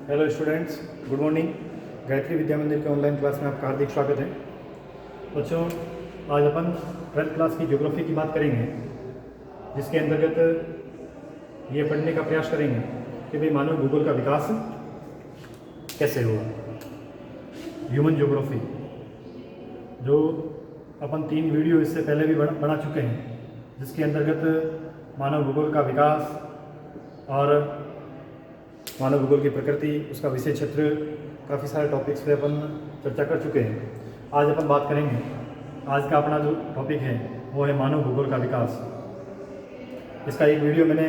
Hello students, good morning. Gayatri Vidya Mandir के online class में आपका हार्दिक स्वागत है। बच्चों, आज अपन 12th क्लास की ज्योग्राफी की बात करेंगे, जिसके अंतर्गत ये पढ़ने का प्रयास करेंगे कि भाई मानव भूगोल का विकास कैसे हुआ। ह्यूमन ज्योग्राफी जो अपन 3 वीडियो इससे पहले भी बना चुके हैं, जिसके अंतर्गत मानव भूगोल का विकास और मानव भूगोल की प्रकृति, उसका विषय क्षेत्र, काफ़ी सारे टॉपिक्स पे अपन चर्चा कर चुके हैं। आज अपन बात करेंगे, आज का अपना जो टॉपिक है वो है मानव भूगोल का विकास। इसका एक वीडियो मैंने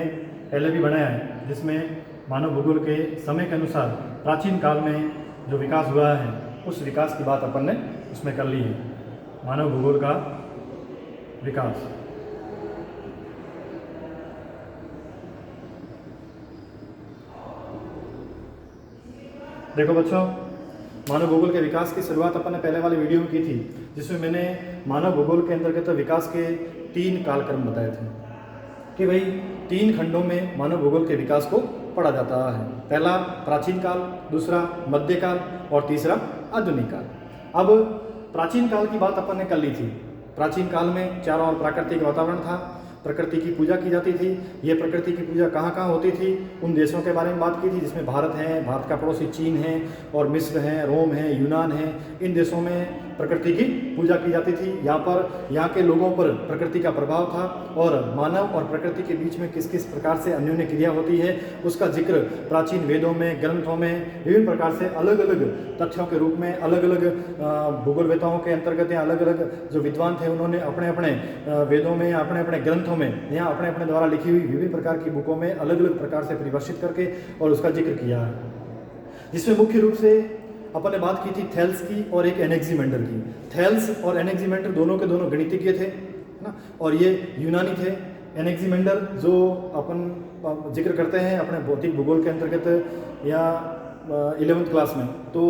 पहले भी बनाया है, जिसमें मानव भूगोल के समय के अनुसार प्राचीन काल में जो विकास हुआ है उस विकास की बात अपन ने उसमें कर ली है। मानव भूगोल का विकास। देखो बच्चों, मानव भूगोल के विकास की शुरुआत अपन ने पहले वाले वीडियो में की थी, जिसमें मैंने मानव भूगोल के अंतर्गत विकास के 3 कालक्रम बताए थे कि भाई 3 खंडों में मानव भूगोल के विकास को पढ़ा जाता है। पहला प्राचीन काल, दूसरा मध्यकाल और तीसरा आधुनिक काल। अब प्राचीन काल की बात अपन ने कर ली थी। प्राचीन काल में चारों ओर प्राकृतिक वातावरण था, प्रकृति की पूजा की जाती थी। ये प्रकृति की पूजा कहाँ कहाँ होती थी, उन देशों के बारे में बात की थी जिसमें भारत है, भारत का पड़ोसी चीन है और मिस्र है, रोम है, यूनान है। इन देशों में प्रकृति की पूजा की जाती थी। यहाँ के लोगों पर प्रकृति का प्रभाव था और मानव और प्रकृति के बीच में किस किस प्रकार से अन्योन्य क्रिया होती है उसका जिक्र प्राचीन वेदों में, ग्रंथों में विभिन्न प्रकार से अलग अलग तथ्यों के रूप में, अलग अलग भूगोलवेताओं के अंतर्गत या अलग अलग जो विद्वान थे उन्होंने अपने अपने वेदों में, अपने अपने ग्रंथों में या अपने अपने द्वारा लिखी हुई विभिन्न प्रकार की बुकों में अलग अलग प्रकार से परिभाषित करके और उसका जिक्र किया है। जिसमें मुख्य रूप से अपन ने बात की थी थेल्स की और एक एनेक्सीमेंडर की। थेल्स और एनेक्सीमेंडर दोनों के दोनों गणितज्ञ थे, है ना, और ये यूनानी थे। एनेक्सीमेंडर जो अपन जिक्र करते हैं अपने भौतिक भूगोल के अंतर्गत या 11th क्लास में, तो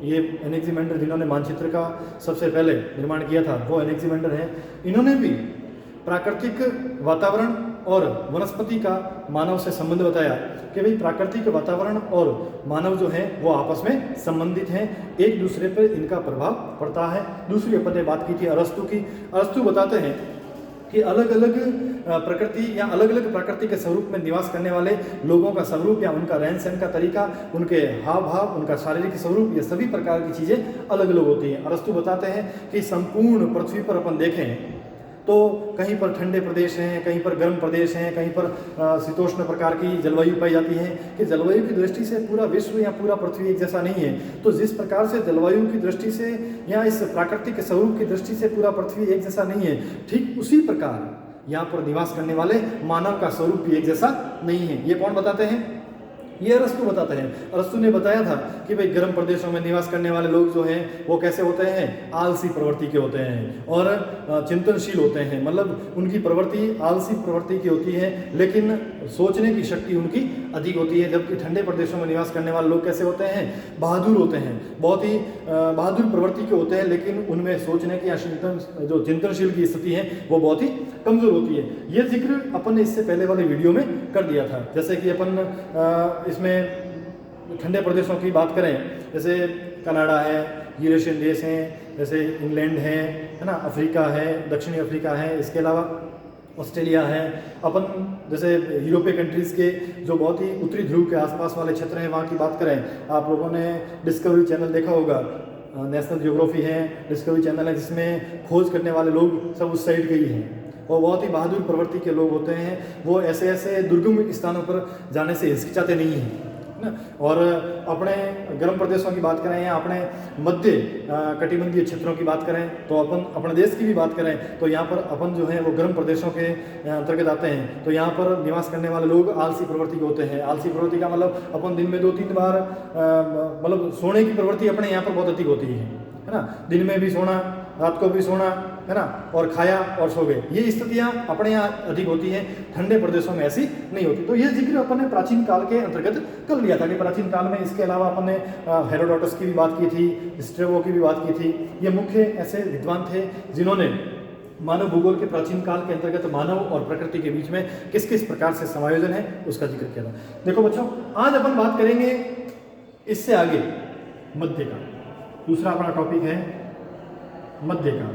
ये एनेक्सीमेंडर जिन्होंने मानचित्र का सबसे पहले निर्माण किया था वो एनेक्सीमेंडर है। इन्होंने भी प्राकृतिक वातावरण और वनस्पति का मानव से संबंध बताया कि भाई प्राकृतिक वातावरण और मानव जो है वो आपस में संबंधित हैं, एक दूसरे पर इनका प्रभाव पड़ता है। दूसरी अपन ने बात की थी अरस्तु की। अरस्तु बताते हैं कि अलग अलग प्रकृति या अलग अलग प्रकृति के स्वरूप में निवास करने वाले लोगों का स्वरूप या उनका रहन सहन का तरीका, उनके हाव भाव, उनका शारीरिक स्वरूप, ये सभी प्रकार की चीज़ें अलग अलग होती हैं। अरस्तु बताते हैं कि संपूर्ण पृथ्वी पर अपन देखें तो कहीं पर ठंडे प्रदेश हैं, कहीं पर गर्म प्रदेश हैं, कहीं पर शीतोष्ण प्रकार की जलवायु पाई जाती है कि जलवायु की दृष्टि से पूरा विश्व या पूरा पृथ्वी एक जैसा नहीं है। तो जिस प्रकार से जलवायु की दृष्टि से या इस प्राकृतिक स्वरूप की दृष्टि से पूरा पृथ्वी एक जैसा नहीं है, ठीक उसी प्रकार यहाँ पर निवास करने वाले मानव का स्वरूप भी एक जैसा नहीं है। ये कौन बताते हैं? ये अरस्तु बताते हैं। अरस्तु ने बताया था कि भाई गर्म प्रदेशों में निवास करने वाले लोग जो हैं वो कैसे होते हैं, आलसी प्रवृत्ति के होते हैं और चिंतनशील होते हैं। मतलब उनकी प्रवृत्ति आलसी प्रवृत्ति की होती है, लेकिन सोचने की शक्ति उनकी अधिक होती है। जबकि ठंडे प्रदेशों में निवास करने वाले लोग कैसे होते हैं, बहादुर होते हैं, बहुत ही बहादुर प्रवृत्ति के होते हैं, लेकिन उनमें सोचने की या जो चिंतनशील की स्थिति है वो बहुत ही कमजोर होती है। ये जिक्र अपन ने इससे पहले वाले वीडियो में कर दिया था। जैसे कि अपन इसमें ठंडे प्रदेशों की बात करें, जैसे कनाडा है, यूरेशियन देश हैं, जैसे इंग्लैंड है ना, अफ्रीका है, दक्षिणी अफ्रीका है, इसके अलावा ऑस्ट्रेलिया है। अपन जैसे यूरोपीय कंट्रीज़ के जो बहुत ही उत्तरी ध्रुव के आसपास वाले क्षेत्र हैं वहाँ की बात करें, आप लोगों ने डिस्कवरी चैनल देखा होगा, नेशनल ज्योग्राफी है, डिस्कवरी चैनल है, जिसमें खोज करने वाले लोग सब उस साइड के ही हैं और बहुत ही बहादुर प्रवृत्ति के लोग होते हैं। वो ऐसे ऐसे दुर्गम स्थानों पर जाने से हिचकिचाते नहीं हैं ना। और अपने गर्म प्रदेशों की बात करें या अपने मध्य कटिबंधीय क्षेत्रों की बात करें, तो अपन अपने देश की भी बात करें तो यहाँ पर अपन जो है वो गर्म प्रदेशों के अंतर्गत आते हैं। तो यहाँ पर निवास करने वाले लोग आलसी प्रवृत्ति के होते हैं। आलसी प्रवृत्ति का मतलब अपन दिन में 2-3 बार मतलब सोने की प्रवृत्ति अपने यहाँ पर बहुत अधिक होती है ना। दिन में भी सोना, रात को भी सोना, है ना, और खाया और सो गए, ये स्थितियाँ अपने यहाँ अधिक होती हैं, ठंडे प्रदेशों में ऐसी नहीं होती। तो ये जिक्र अपन ने प्राचीन काल के अंतर्गत कर लिया था कि प्राचीन काल में इसके अलावा अपन ने हेरोडोटस की भी बात की थी, स्ट्रेबो की भी बात की थी। ये मुख्य ऐसे विद्वान थे जिन्होंने मानव भूगोल के प्राचीन काल के अंतर्गत मानव और प्रकृति के बीच में किस किस प्रकार से समायोजन है उसका जिक्र किया था। देखो बच्चों, आज अपन बात करेंगे इससे आगे मध्यकाल। दूसरा अपना टॉपिक है मध्यकाल,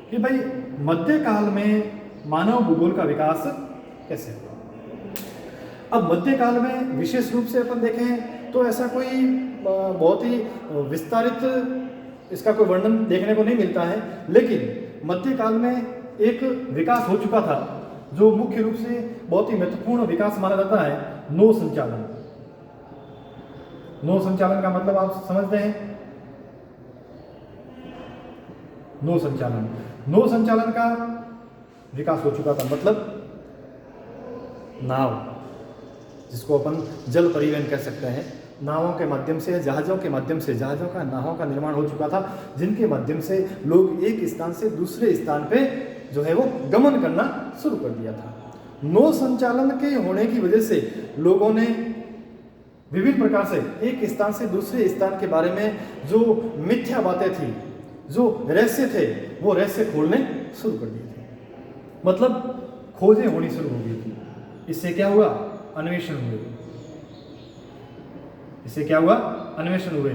कि भाई मध्यकाल में मानव भूगोल का विकास कैसे हुआ। अब मध्यकाल में विशेष रूप से अपन देखें तो ऐसा कोई बहुत ही विस्तारित इसका कोई वर्णन देखने को नहीं मिलता है, लेकिन मध्यकाल में एक विकास हो चुका था जो मुख्य रूप से बहुत ही महत्वपूर्ण विकास माना जाता है, नौ संचालन। नौ संचालन का मतलब आप समझते हैं, नौ संचालन, नौ संचालन का विकास हो चुका था, मतलब नाव, जिसको अपन जल परिवहन कह सकते हैं, नावों के माध्यम से, जहाज़ों के माध्यम से, जहाज़ों का नावों का निर्माण हो चुका था, जिनके माध्यम से लोग एक स्थान से दूसरे स्थान पे जो है वो गमन करना शुरू कर दिया था। नौ संचालन के होने की वजह से लोगों ने विभिन्न प्रकार से एक स्थान से दूसरे स्थान के बारे में जो मिथ्या बातें थी, जो रहस्य थे, वो रहस्य खोलने शुरू कर दिए थे, मतलब खोजें होनी शुरू हो गई थी। इससे क्या हुआ, अन्वेषण हुए। इससे क्या हुआ, अन्वेषण हुए,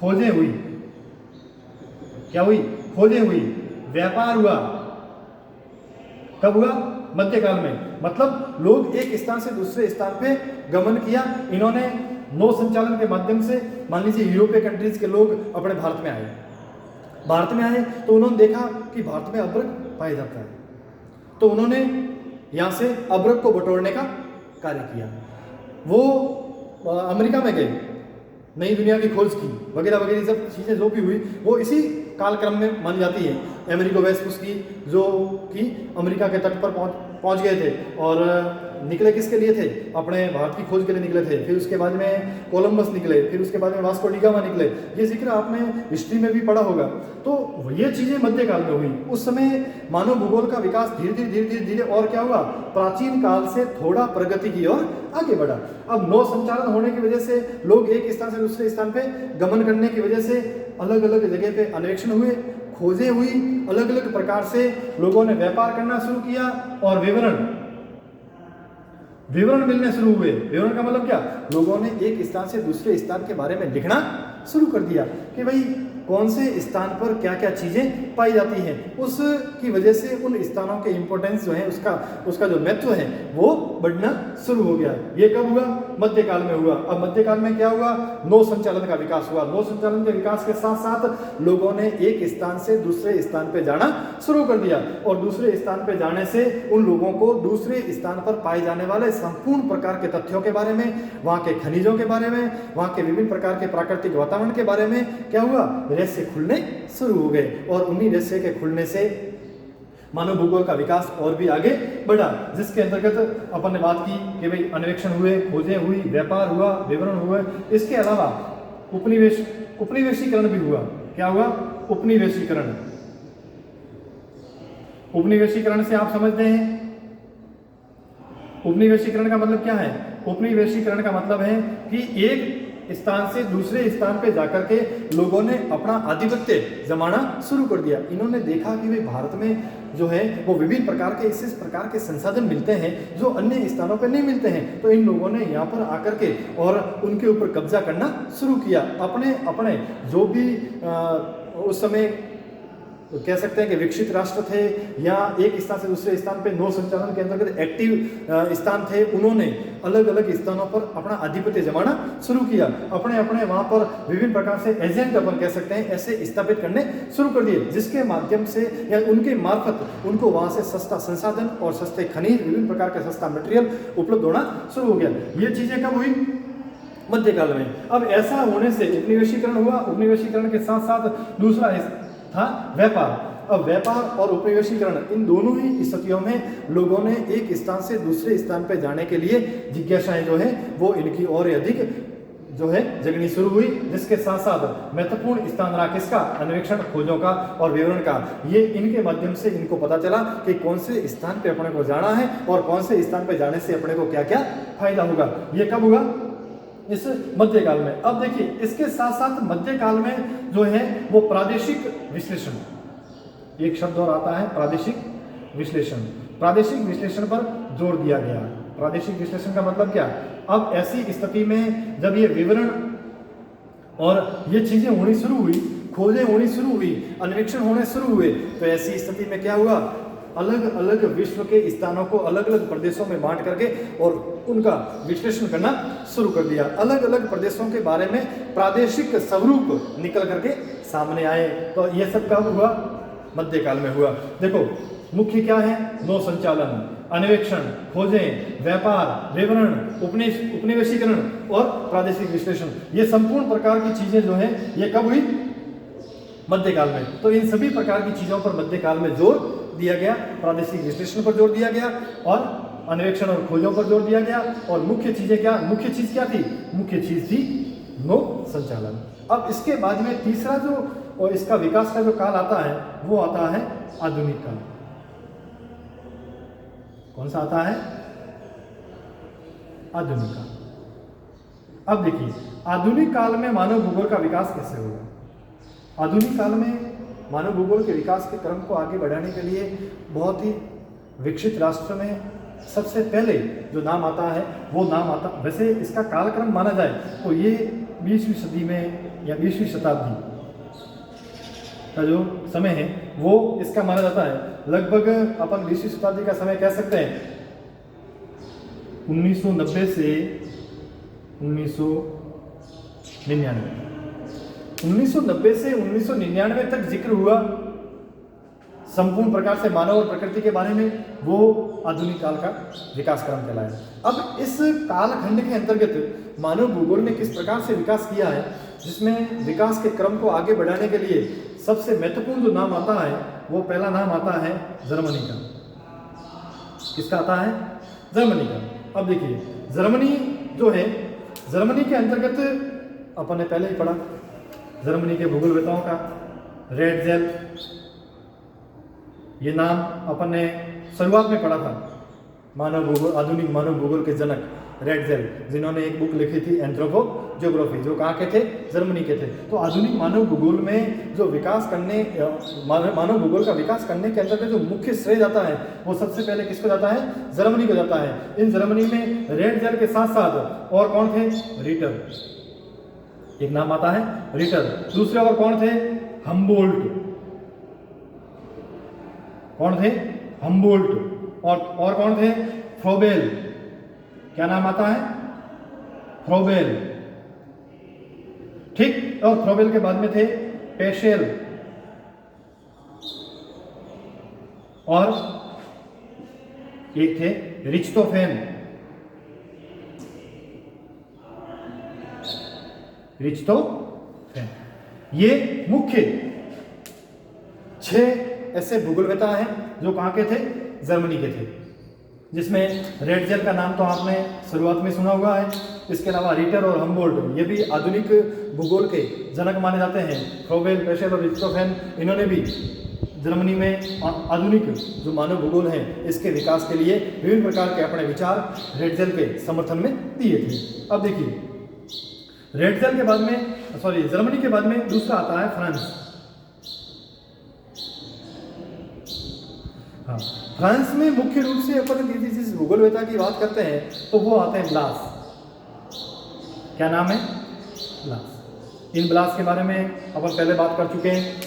खोजें हुई। क्या हुई, खोजें हुई, व्यापार हुआ। कब हुआ, मध्यकाल में, मतलब लोग एक स्थान से दूसरे स्थान पे गमन किया। इन्होंने नौ संचालन के माध्यम से, मान लीजिए यूरोपीय कंट्रीज के लोग अपने भारत में आए, भारत में आए तो उन्होंने देखा कि भारत में अभ्रक पाया जाता है, तो उन्होंने यहाँ से अभ्रक को बटोरने का कार्य किया। वो अमेरिका में गए, नई दुनिया की खोज की, वगैरह वगैरह सब चीज़ें जो भी हुई वो इसी कालक्रम में मानी जाती है। अमेरिको वेस्पुस की जो कि अमेरिका के तट पर पहुंच गए थे और निकले किसके लिए थे, अपने भारत की खोज के लिए निकले थे। फिर उसके बाद में कोलंबस निकले, फिर उसके बाद में वास्को डी गामा निकले। ये जिक्र आपने हिस्ट्री में भी पढ़ा होगा। तो ये चीज़ें मध्यकाल में हुई। उस समय मानव भूगोल का विकास धीरे धीरे और क्या हुआ, प्राचीन काल से थोड़ा प्रगति की ओर आगे बढ़ा। अब नौ संचालन होने की वजह से लोग एक स्थान से दूसरे स्थान पे गमन करने की वजह से अलग अलग जगह पे अन्वेषण हुए, खोजें हुई, अलग अलग प्रकार से लोगों ने व्यापार करना शुरू किया और विवरण मिलने शुरू हुए। विवरण का मतलब क्या, लोगों ने एक स्थान से दूसरे स्थान के बारे में लिखना शुरू कर दिया कि भाई कौन से स्थान पर क्या क्या चीज़ें पाई जाती हैं। उसकी वजह से उन स्थानों के इम्पोर्टेंस जो है, उसका जो महत्व है वो बढ़ना शुरू हो गया। ये कब हुआ, मध्यकाल में हुआ। अब मध्यकाल में क्या हुआ, नौ संचालन का विकास हुआ। नौ संचालन के विकास के साथ साथ लोगों ने एक स्थान से दूसरे स्थान पर जाना शुरू कर दिया और दूसरे स्थान पर जाने से उन लोगों को दूसरे स्थान पर पाए जाने वाले संपूर्ण प्रकार के तथ्यों के बारे में, वहाँ के खनिजों के बारे में, वहाँ के विभिन्न प्रकार के प्राकृतिक वातावरण के बारे में क्या हुआ, रहस्य खुलने शुरू हो गए। और उन्हीं रहस्य के खुलने से मानव भूगोल का विकास और भी आगे बढ़ा, जिसके अंतर्गत अपन ने बात की कि भाई अन्वेषण हुए, खोजें हुई, व्यापार हुआ, विवरण हुए। इसके अलावा उपनिवेशीकरण भी हुआ। क्या हुआ, उपनिवेशीकरण। उपनिवेशीकरण से आप समझते हैं, उपनिवेशीकरण का मतलब क्या है। उपनिवेशीकरण का मतलब है कि एक स्थान से दूसरे स्थान पे जाकर के लोगों ने अपना आधिपत्य जमाना शुरू कर दिया। इन्होंने देखा कि भाई भारत में जो है वो विभिन्न प्रकार के इस प्रकार के संसाधन मिलते हैं जो अन्य स्थानों पे नहीं मिलते हैं। तो इन लोगों ने यहाँ पर आकर के और उनके ऊपर कब्जा करना शुरू किया। अपने जो भी उस समय तो कह सकते हैं कि विकसित राष्ट्र थे या एक स्थान से दूसरे स्थान पे नौ संचालन के अंतर्गत एक्टिव स्थान थे, उन्होंने अलग अलग स्थानों पर अपना आधिपत्य जमाना शुरू किया। अपने वहाँ पर विभिन्न प्रकार से एजेंट अपन कह सकते हैं ऐसे स्थापित करने शुरू कर दिए, जिसके माध्यम से या उनके मार्फत उनको वहाँ से सस्ता संसाधन और सस्ते खनिज, विभिन्न प्रकार का सस्ता मटेरियल उपलब्ध होना शुरू हो गया। ये चीज़ें कब हुई, मध्यकाल में। अब ऐसा होने से उपनिवेशीकरण हुआ। उपनिवेशीकरण के साथ साथ दूसरा था व्यापार। अब व्यापार और उपनिवेशीकरण, इन दोनों ही स्थितियों में लोगों ने एक स्थान से दूसरे स्थान पर जाने के लिए जिज्ञासाएं जो है वो इनकी और अधिक जो है जगनी शुरू हुई, जिसके साथ साथ महत्वपूर्ण स्थान रहा किसका, अन्वेषण, खोजों का और विवरण का। ये इनके माध्यम से इनको पता चला कि कौन से स्थान पे अपने को जाना है और कौन से स्थान पे जाने से अपने को क्या क्या फायदा होगा। ये कब हुआ, इस मध्यकाल में। अब देखिए इसके साथ साथ मध्यकाल में जो है वो प्रादेशिक विश्लेषण, एक शब्द और आता है प्रादेशिक विश्लेषण। प्रादेशिक विश्लेषण पर जोर दिया गया। प्रादेशिक विश्लेषण का मतलब क्या, अब ऐसी स्थिति में जब ये विवरण और ये चीज़ें होनी शुरू हुई, खोजें होनी शुरू हुई, अन्वेषण होने शुरू हुए, तो ऐसी स्थिति में क्या हुआ, अलग अलग विश्व के स्थानों को अलग अलग प्रदेशों में बांट करके और उनका विश्लेषण करना शुरू कर दिया। अलग अलग प्रदेशों के बारे में प्रादेशिक स्वरूप निकल करके सामने आए। तो ये सब कब हुआ, मध्यकाल में हुआ। देखो मुख्य क्या है, नौ संचालन, अन्वेषण, खोजें, व्यापार, विवरण, उपनिवेशीकरण और प्रादेशिक विश्लेषण, ये संपूर्ण प्रकार की चीजें जो हैं ये कब हुई, मध्यकाल में। तो इन सभी प्रकार की चीजों पर मध्यकाल में जोर दिया गया, प्रादेशिक विश्लेषण पर जोर दिया गया और अन्वेषण और खोजों पर जोर दिया गया। और मुख्य चीजें क्या, मुख्य चीज क्या थी, मुख्य चीज थी नौ संचालन। अब इसके बाद में तीसरा जो और इसका विकास का जो काल आता है वो आता है आधुनिक काल। कौन सा आता है, आधुनिक काल। अब देखिए आधुनिक काल में मानव भूगोल का विकास कैसे होगा। आधुनिक काल में मानव भूगोल के विकास के क्रम को आगे बढ़ाने के लिए बहुत ही विकसित राष्ट्र में सबसे पहले जो नाम आता है वो नाम आता, वैसे इसका कालक्रम माना जाए तो ये 20वीं सदी में या 20वीं शताब्दी का जो समय है वो इसका माना जाता है। लगभग अपन 20वीं शताब्दी का समय कह सकते हैं 1990 से 1999। 1990 से 1999 तक जिक्र हुआ संपूर्ण प्रकार से मानव और प्रकृति के बारे में, वो आधुनिक काल का विकास क्रम कहलाया। अब इस कालखंड के अंतर्गत मानव भूगोल ने किस प्रकार से विकास किया है, जिसमें विकास के क्रम को आगे बढ़ाने के लिए सबसे महत्वपूर्ण जो नाम आता है वो पहला नाम आता है जर्मनी का। किसका आता है, जर्मनी का। अब देखिए जर्मनी जो है, जर्मनी के अंतर्गत अपन ने पहले ही पढ़ा जर्मनी के भूगोलवेताओं का रेडजेल, ये नाम अपन ने शुरुआत में पढ़ा था। मानव भूगोल, आधुनिक मानव भूगोल के जनक रेडजेल, जिन्होंने एक बुक लिखी थी एंथ्रोपोज्योग्राफी, जो कहाँ के थे, जर्मनी के थे। तो आधुनिक मानव भूगोल में जो विकास करने, मानव भूगोल का विकास करने के अंतर्गत जो मुख्य श्रेय जाता है वो सबसे पहले किसको जाता है, जर्मनी को जाता है। इन जर्मनी में रेडजेल के साथ साथ और कौन थे, रिटर, एक नाम आता है रिटर। दूसरे और कौन थे, हम्बोल्ट, कौन थे, हम्बोल्ट। और कौन थे, फ्रोबेल, क्या नाम आता है, फ्रोबेल, ठीक। और फ्रोबेल के बाद में थे पेशेल और एक थे रिच्टोफेन। रिच्टोफेन, ये मुख्य 6 ऐसे भूगोलवेता हैं जो कहाँ के थे, जर्मनी के थे, जिसमें रेडजेल का नाम तो आपने शुरुआत में सुना हुआ है। इसके अलावा रिटर और हम्बोल्ट, ये भी आधुनिक भूगोल के जनक माने जाते हैं। फ्रोबेल, पेशेल और रिच्टोफेन, इन्होंने भी जर्मनी में आधुनिक जो मानव भूगोल है इसके विकास के लिए विभिन्न प्रकार के अपने विचार रेडजेल के समर्थन में दिए थे। अब देखिए रेडजेल के बाद में, जर्मनी के बाद में दूसरा आता है फ्रांस। हाँ, फ्रांस में मुख्य रूप से अपन जिस भूगोलवेता की बात करते हैं तो वो आते हैं ब्लास। क्या नाम है, ब्लास। इन ब्लास के बारे में अपन पहले बात कर चुके हैं।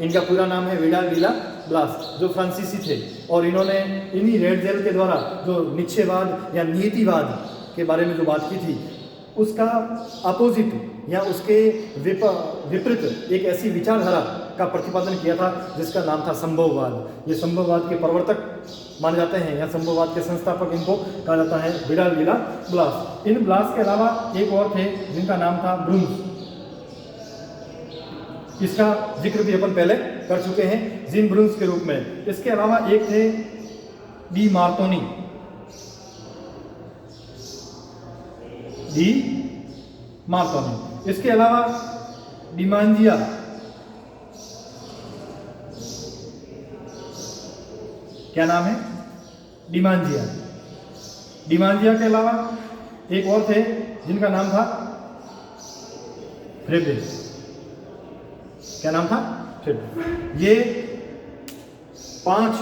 इनका पूरा नाम है विडाल लीला ब्लास, जो फ्रांसीसी थे और इन्होंने इन्हीं रेडजेल के द्वारा जो निश्चयवाद या नियतिवाद के बारे में जो बात की थी उसका अपोजिट या उसके विपरीत एक ऐसी विचारधारा का प्रतिपादन किया था जिसका नाम था संभववाद। ये संभववाद के प्रवर्तक माने जाते हैं या संभववाद के संस्थापक इनको कहा जाता है विडाल लीला ब्लास। इन ब्लास के अलावा एक और थे जिनका नाम था ब्रूम्स, इसका जिक्र भी अपन पहले कर चुके हैं जीन ब्रूम्स के रूप में। इसके अलावा एक थे डी मार्टोनी, डी मार्टोनी। इसके अलावा डिमांजिया, क्या नाम है, डिमांजिया। डिमांजिया के अलावा एक और थे जिनका नाम था फ्रेबे। क्या नाम था, फ्रेबे। ये 5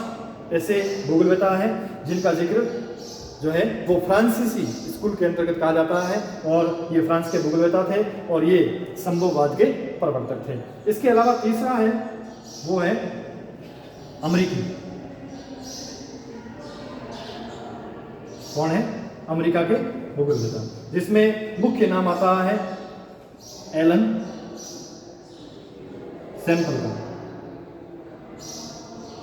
ऐसे भूगोलवेता हैं जिनका जिक्र जो है वो फ्रांसीसी स्कूल के अंतर्गत कहा जाता है और ये फ्रांस के भूगोलवेता थे और ये संभववाद के प्रवर्तक थे। इसके अलावा तीसरा है वो है अमेरिकी। कौन है? अमेरिका के भूगोलवेता, जिसमें मुख्य नाम आता है एलन सैंपल का।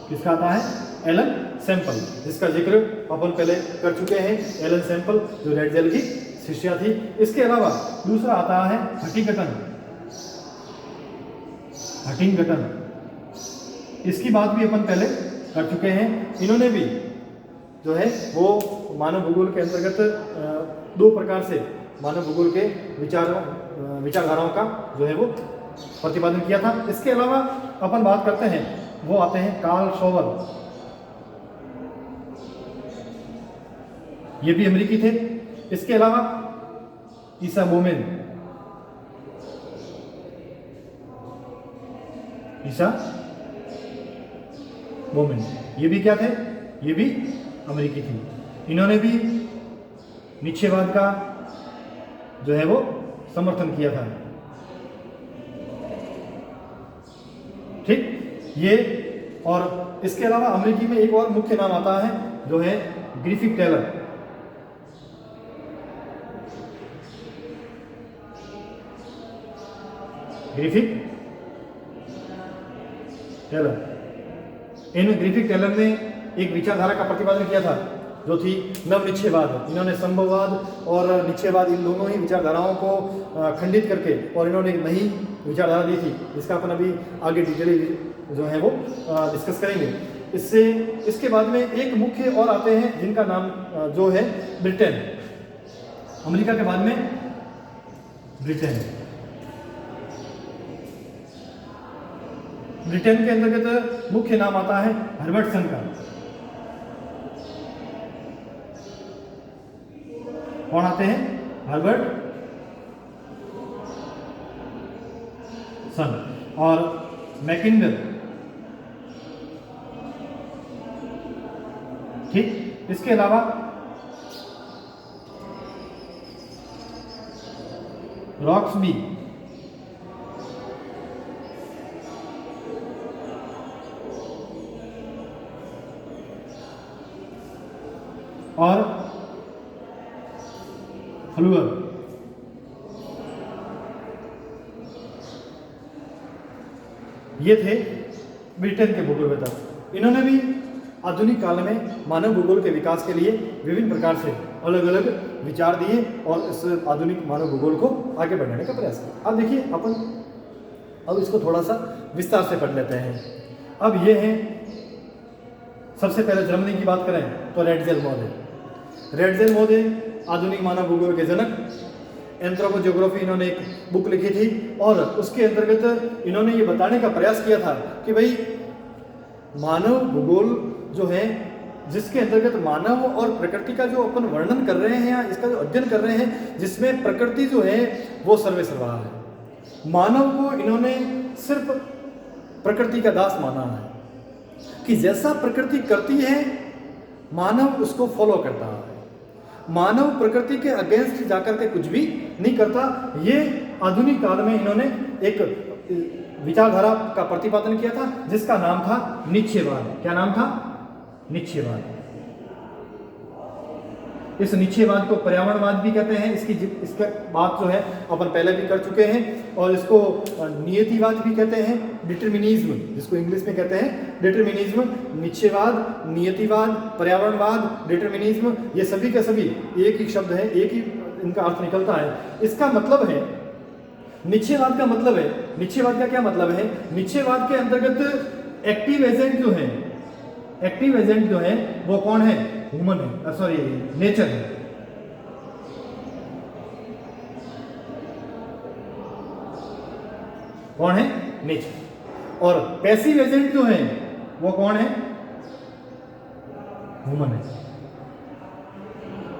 किसका आता है? एलन सैंपल, जिसका जिक्र अपन पहले कर चुके हैं। एलन सैंपल जो रेडजेल की शिष्या थी। इसके अलावा दूसरा आता है हटिंगटन। हटिंगटन, इसकी बात भी अपन पहले कर चुके हैं। इन्होंने भी जो है वो मानव भूगोल के अंतर्गत दो प्रकार से मानव भूगोल के विचारधाराओं का जो है वो प्रतिपादन किया था। इसके अलावा अपन बात करते हैं, वो आते हैं कार्ल शोवर। ये भी अमेरिकी थे। इसके अलावा ईसा बोमेन। ईसा बोमेन ये भी क्या थे? ये भी अमेरिकी थी। इन्होंने भी निश्चयवाद का जो है वो समर्थन किया था। ठीक, ये और इसके अलावा अमेरिकी में एक और मुख्य नाम आता है जो है ग्रिफिथ टेलर। ग्रिफिथ टेलर, इन ग्रिफिथ टेलर ने एक विचारधारा का प्रतिपादन किया था जो थी नवनिश्चयवाद। इन्होंने संभववाद और निश्चयवाद इन दोनों ही विचारधाराओं को खंडित करके और इन्होंने एक नई विचारधारा दी थी, जिसका अपन अभी आगे डिटेल जो है वो डिस्कस करेंगे। इसके बाद में एक मुख्य और आते हैं जिनका नाम जो है ब्रिटेन। अमेरिका के बाद में ब्रिटेन। ब्रिटेन के अंतर्गत मुख्य नाम आता है हर्बर्टसन का। कौन आते हैं? हर्बर्ट सन और मैकिन्डल। ठीक, इसके अलावा रॉक्सबी और फ्लूअर। ये थे ब्रिटेन के भूगोलवेता। इन्होंने भी आधुनिक काल में मानव भूगोल के विकास के लिए विभिन्न प्रकार से अलग अलग विचार दिए और इस आधुनिक मानव भूगोल को आगे बढ़ाने का प्रयास किया। अब देखिए अपन अब इसको थोड़ा सा विस्तार से पढ़ लेते हैं। अब ये है, सबसे पहले जर्मनी की बात करें तो रेडजेल महोदय। रेडजेल महोदय आधुनिक मानव भूगोल के जनक। एंथ्रोपोजियोग्राफी इन्होंने एक बुक लिखी थी और उसके अंतर्गत इन्होंने ये बताने का प्रयास किया था कि भाई मानव भूगोल जो है, जिसके अंतर्गत मानव और प्रकृति का जो अपन वर्णन कर रहे हैं या इसका जो अध्ययन कर रहे हैं, जिसमें प्रकृति जो है वो सर्वेसर्वा है। मानव को इन्होंने सिर्फ प्रकृति का दास माना है कि जैसा प्रकृति करती है मानव उसको फॉलो करता है। मानव प्रकृति के अगेंस्ट जाकर के कुछ भी नहीं करता। ये आधुनिक काल में इन्होंने एक विचारधारा का प्रतिपादन किया था जिसका नाम था निश्चयवाद। क्या नाम था? निश्चयवाद। इस निश्चयवाद को पर्यावरणवाद भी कहते हैं। इसका बात जो है अपन पहले भी कर चुके हैं और इसको नियतिवाद भी कहते हैं, डिटरमिनिज्म जिसको इंग्लिश में कहते हैं डिटरमिनिज्म। निश्चयवाद, नियतिवाद, पर्यावरणवाद, डिटरमिनिज्म, ये सभी के सभी एक ही शब्द है, एक ही इनका अर्थ निकलता है। इसका मतलब है निश्चयवाद का मतलब है, निश्चयवाद का क्या मतलब है? निश्चयवाद के अंतर्गत एक्टिव एजेंट जो है, एक्टिव एजेंट जो है वो कौन है? ह्यूमन है, सॉरी नेचर है। कौन है? नेचर। और पैसिव एजेंट जो है वो कौन है? ह्यूमन है।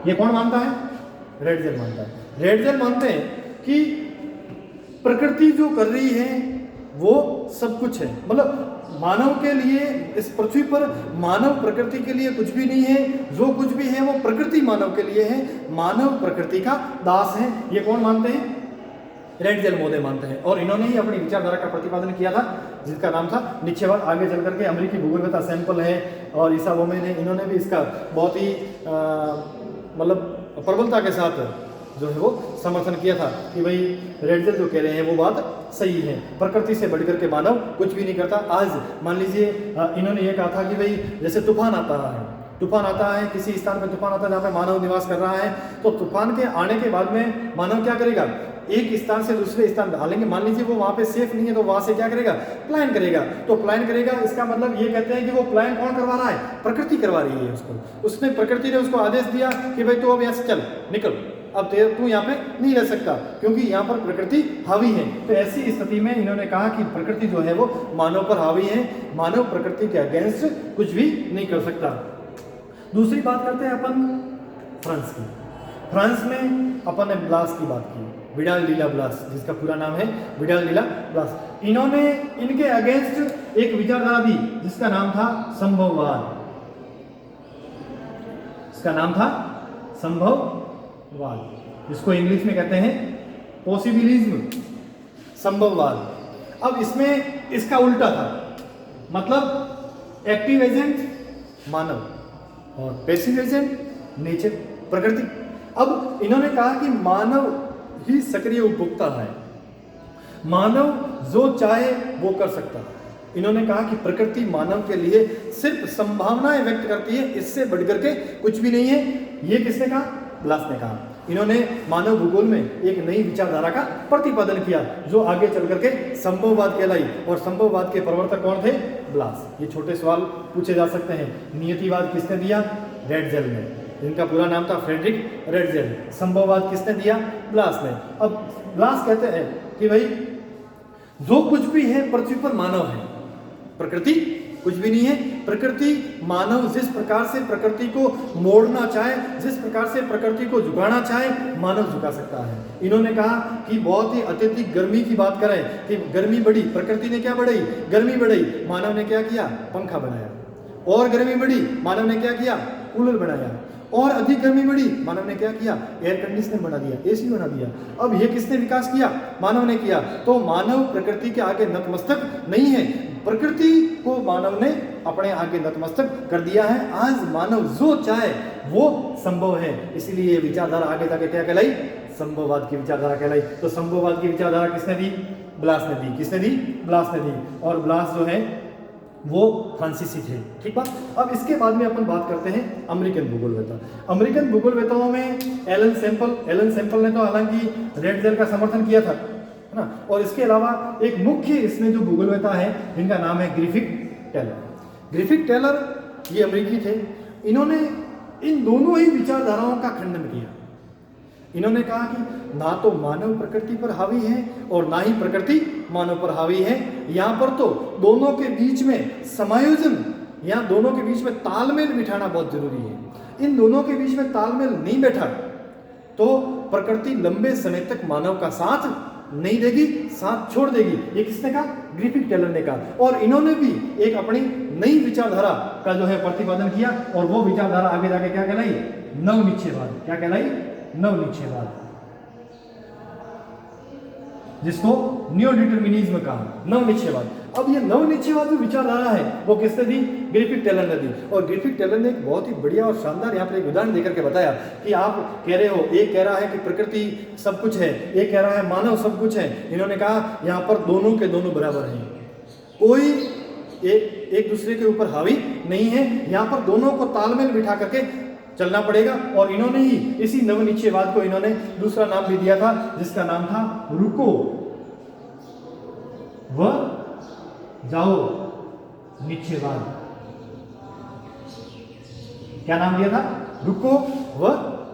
ये कौन मानता है? रेडजेल मानता है। रेडजेल मानते हैं कि प्रकृति जो कर रही है वो सब कुछ है, मतलब मानव के लिए, इस पृथ्वी पर मानव प्रकृति के लिए कुछ भी नहीं है, जो कुछ भी है वो प्रकृति मानव के लिए है, मानव प्रकृति का दास है। ये कौन मानते हैं? रेटजेल महोदय मानते हैं, और इन्होंने ही अपनी विचारधारा का प्रतिपादन किया था जिसका नाम था निश्चयवाद। आगे चल करके अमेरिकी भूगोलवेत्ता सैंपल है और ईसा बोमे ने, इन्होंने भी इसका बहुत ही मतलब प्रबलता के साथ जो है वो समर्थन किया था कि भाई रेटजेल जो कह रहे हैं वो बात सही है, प्रकृति से बढ़कर के मानव कुछ भी नहीं करता। आज मान लीजिए इन्होंने ये कहा था कि भाई जैसे तूफान आता है, किसी स्थान पर तूफान आता है जहाँ पे मानव निवास कर रहा है, तो तूफान के आने के बाद में मानव क्या करेगा? एक स्थान से दूसरे स्थान डालेंगे, मान लीजिए वो वहाँ पे सेफ नहीं है तो वहाँ से क्या करेगा? प्लान करेगा। तो प्लान करेगा, इसका मतलब ये कहते हैं कि वो प्लान कौन करवा रहा है? प्रकृति करवा रही है उसको। उसने, प्रकृति ने उसको आदेश दिया कि भाई तू अब यहाँ से चल, निकल, अब तू यहाँ पे नहीं रह सकता क्योंकि यहाँ पर प्रकृति हावी है। तो ऐसी स्थिति में इन्होंने कहा कि प्रकृति जो है वो मानव पर हावी है, मानव प्रकृति के अगेंस्ट कुछ भी नहीं कर सकता। दूसरी बात करते हैं अपन फ्रांस की। फ्रांस में अपन ने ब्लास की बात की, विडाल डी ला ब्लास, जिसका पूरा नाम है विडाल डी ला ब्लास। इन्होंने इनके अगेंस्ट एक विचारधारा दी जिसका नाम था संभववाद। इसका नाम था संभववाद, जिसको इंग्लिश में कहते हैं पॉसिबिलिज्म, संभववाद। अब इसमें इसका उल्टा था, मतलब एक्टिव एजेंट मानव और पैसिव एजेंट नेचर, प्रकृति। अब इन्होंने कहा कि मानव ही सक्रिय उपभोक्ता है, मानव जो चाहे वो कर सकता है। इन्होंने कहा कि प्रकृति मानव के लिए सिर्फ संभावनाएं व्यक्त करती है, इससे बढ़कर के कुछ भी नहीं है। ये किसने कहा? ब्लास ने कहा। इन्होंने मानव भूगोल में एक नई विचारधारा का प्रतिपादन किया जो आगे चल करके संभववाद कहलाई, और संभववाद के प्रवर्तक कौन थे? ब्लास। ये छोटे सवाल पूछे जा सकते हैं। नियतिवाद किसने दिया? रेटजेल ने, जिनका पूरा नाम था फ्रेडरिक रेटजेल। संभववाद किसने दिया? ब्लास ने। अब ब्लास कहते हैं कि भाई जो कुछ भी है पृथ्वी पर मानव है, प्रकृति कुछ भी नहीं है। प्रकृति, मानव जिस प्रकार से प्रकृति को मोड़ना चाहे, जिस प्रकार से प्रकृति को झुकाना चाहे, मानव झुका सकता है। इन्होंने कहा कि बहुत ही अत्यधिक गर्मी की बात करें कि गर्मी बढ़ी, प्रकृति ने क्या बढ़ाई? गर्मी बढ़ाई। मानव ने क्या किया? पंखा बनाया। और गर्मी बढ़ी, मानव ने क्या किया? कूलर बनाया। और अधिक गर्मी बढ़ी, मानव ने क्या किया? एयर कंडीशनर बना दिया, एसी बना दिया। अब ये किसने विकास किया? मानव ने किया। तो मानव प्रकृति के आगे नतमस्तक नहीं है, प्रकृति को मानव ने अपने आगे नतमस्तक कर दिया है। आज मानव जो चाहे वो संभव है, इसीलिए ये विचारधारा आगे जाके क्या कहलाई? संभववाद की विचारधारा कहलाई। तो संभववाद की विचारधारा किसने दी? ब्लास ने दी। किसने दी? ब्लास ने दी। और ब्लास जो है वो फ्रांसीसी थे। ठीक बात। अब इसके बाद में अपन बात करते हैं अमेरिकन भूगोलवेत्ता। अमेरिकन भूगोलवेत्ताओं में एलन सैंपल ने तो हालांकि रेटजेल का समर्थन किया था, है ना। और इसके अलावा एक मुख्य इसमें जो भूगोलवेत्ता है जिनका नाम है ग्रिफिथ टेलर, ये अमेरिकी थे। इन्होंने इन दोनों ही विचारधाराओं का खंडन किया। इन्होंने कहा कि ना तो मानव प्रकृति पर हावी है और ना ही प्रकृति मानव पर हावी है। यहाँ पर तो दोनों के बीच में समायोजन, यहाँ दोनों के बीच में तालमेल बिठाना बहुत जरूरी है। इन दोनों के बीच में तालमेल नहीं बैठा तो प्रकृति लंबे समय तक मानव का साथ नहीं देगी, साथ छोड़ देगी। ये किसने कहा? ग्रिफिथ टेलर ने कहा। और इन्होंने भी एक अपनी नई विचारधारा का जो है प्रतिपादन किया, और वो विचारधारा आगे जाके क्या कहलाई? नवनिश्चयवाद। क्या कहलाई? नवनिश्चयवाद, जिसको न्यू डिटर्मिनिज्म कहा, नवनिश्चयवाद। अब ये नवनिश्चयवाद जो विचारधारा है वो किसने दी? ग्रिफिथ टेलर ने दी। और ग्रिफिथ टेलर ने एक बहुत ही बढ़िया और शानदार यहाँ पर एक उदाहरण देकर के बताया कि आप कह रहे हो, एक कह रहा है कि प्रकृति सब कुछ है, एक कह रहा है मानव सब कुछ है। इन्होंने कहा यहाँ पर दोनों के दोनों बराबर हैं, कोई एक दूसरे के ऊपर हावी नहीं है। यहाँ पर दोनों को तालमेल बिठा करके चलना पड़ेगा। और इन्होंने ही इसी नवनिश्चयवाद को इन्होंने दूसरा नाम भी दिया था जिसका नाम था रुको व जाओ निश्चयवाद। क्या नाम दिया था? रुको व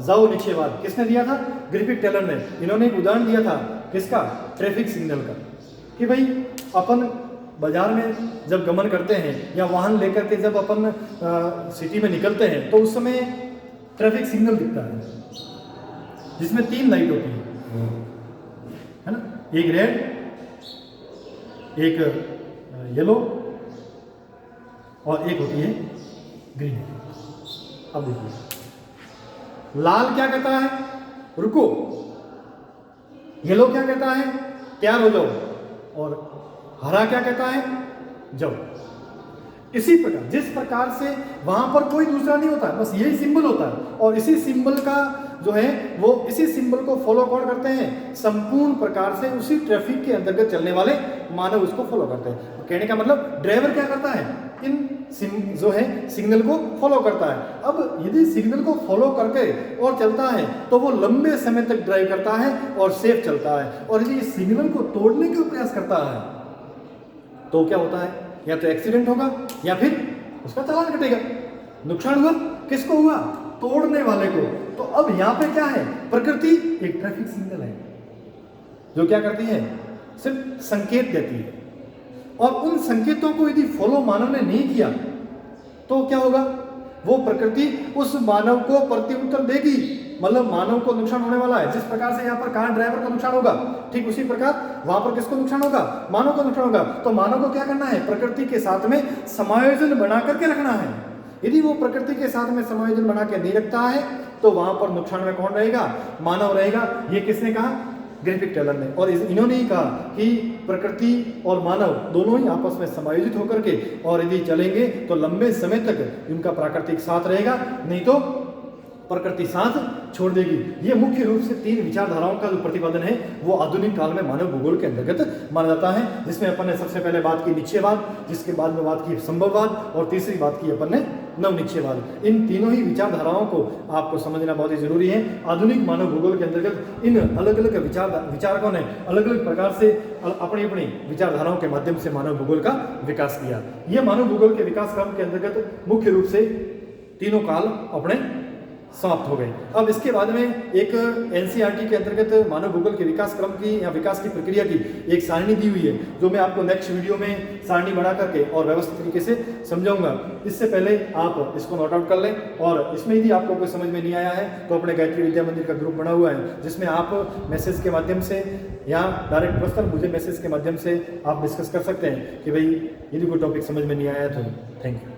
जाओ निश्चयवाद। किसने दिया था? ग्रिफिथ टेलर ने। इन्होंने एक उदाहरण दिया था किसका? ट्रैफिक सिग्नल का, कि भाई अपन बाजार में जब गमन करते हैं या वाहन लेकर के जब अपन सिटी में निकलते हैं तो उस समय ट्रैफिक सिग्नल दिखता है जिसमें 3 लाइट होती है ना, एक रेड, एक येलो और एक होती है ग्रीन। अब देखिए, लाल क्या कहता है, रुको। येलो क्या कहता है, तैयार हो जाओ। और हरा क्या कहता है, जाओ। इसी प्रकार जिस प्रकार से वहां पर कोई दूसरा नहीं होता, बस यही सिंबल होता है, और इसी सिंबल का जो है वो इसी सिंबल को फॉलो कौन करते हैं, संपूर्ण प्रकार से उसी ट्रैफिक के अंतर्गत चलने वाले मानव उसको फॉलो करते हैं। कहने का मतलब ड्राइवर क्या करता है, इन जो है सिग्नल को फॉलो करता है। अब यदि सिग्नल को फॉलो करके और चलता है तो वो लंबे समय तक ड्राइव करता है और सेफ चलता है। और यदि इस सिग्नल को तोड़ने का प्रयास करता है तो क्या होता है, या तो एक्सीडेंट होगा या फिर उसका चालान कटेगा। नुकसान हुआ किसको हुआ, तोड़ने वाले को। तो अब यहां पे क्या है, प्रकृति एक ट्रैफिक सिग्नल है जो क्या करती है, सिर्फ संकेत देती है। और उन संकेतों को यदि फॉलो मानव ने नहीं किया तो क्या होगा, वो प्रकृति उस मानव को प्रत्युत्तर देगी, मतलब मानव को नुकसान होने वाला है। जिस प्रकार से यहाँ पर कार ड्राइवर को नुकसान होगा, ठीक उसी प्रकार वहां पर किसको नुकसान होगा, मानव को नुकसान होगा। तो मानव को क्या करना है, प्रकृति के साथ में समायोजन बना करके रखना है। यदि वो प्रकृति के साथ में समायोजन बना के नहीं रखता है तो वहां पर नुकसान में कौन रहेगा, मानव रहेगा। ये किसने कहा, ग्राफिक टेलर ने। और इन्होंने ही कहा कि प्रकृति और मानव दोनों ही आपस में समायोजित होकर के और यदि चलेंगे तो लंबे समय तक इनका प्राकृतिक साथ रहेगा, नहीं तो प्रकृति साथ छोड़ देगी। ये मुख्य रूप से तीन विचारधाराओं का जो प्रतिपादन है वो आधुनिक काल में मानव भूगोल के अंतर्गत माना जाता है, जिसमें अपन ने सबसे पहले बात की निश्चयवाद, जिसके बाद में बात की संभववाद, और तीसरी बात की अपन ने नवनिश्चयवाद। इन तीनों ही विचारधाराओं को आपको समझना बहुत ही जरूरी है। आधुनिक मानव भूगोल के अंतर्गत इन अलग अलग विचारकों ने अलग अलग प्रकार से अपनी अपनी विचारधाराओं के माध्यम से मानव भूगोल का विकास किया। यह मानव भूगोल के विकास क्रम के अंतर्गत मुख्य रूप से तीनों काल अपने समाप्त हो गए। अब इसके बाद में एक एनसीईआरटी के अंतर्गत मानव भूगोल के विकास क्रम की या विकास की प्रक्रिया की एक सारणी दी हुई है, जो मैं आपको नेक्स्ट वीडियो में सारणी बना करके और व्यवस्थित तरीके से समझाऊंगा। इससे पहले आप इसको नोट आउट कर लें, और इसमें यदि आपको कोई समझ में नहीं आया है तो अपने गायत्री विद्या मंदिर का ग्रुप बना हुआ है, जिसमें आप मैसेज के माध्यम से या डायरेक्ट पर्सनल मुझे मैसेज के माध्यम से आप डिस्कस कर सकते हैं कि भाई यदि कोई टॉपिक समझ में नहीं आया तो। Thank you.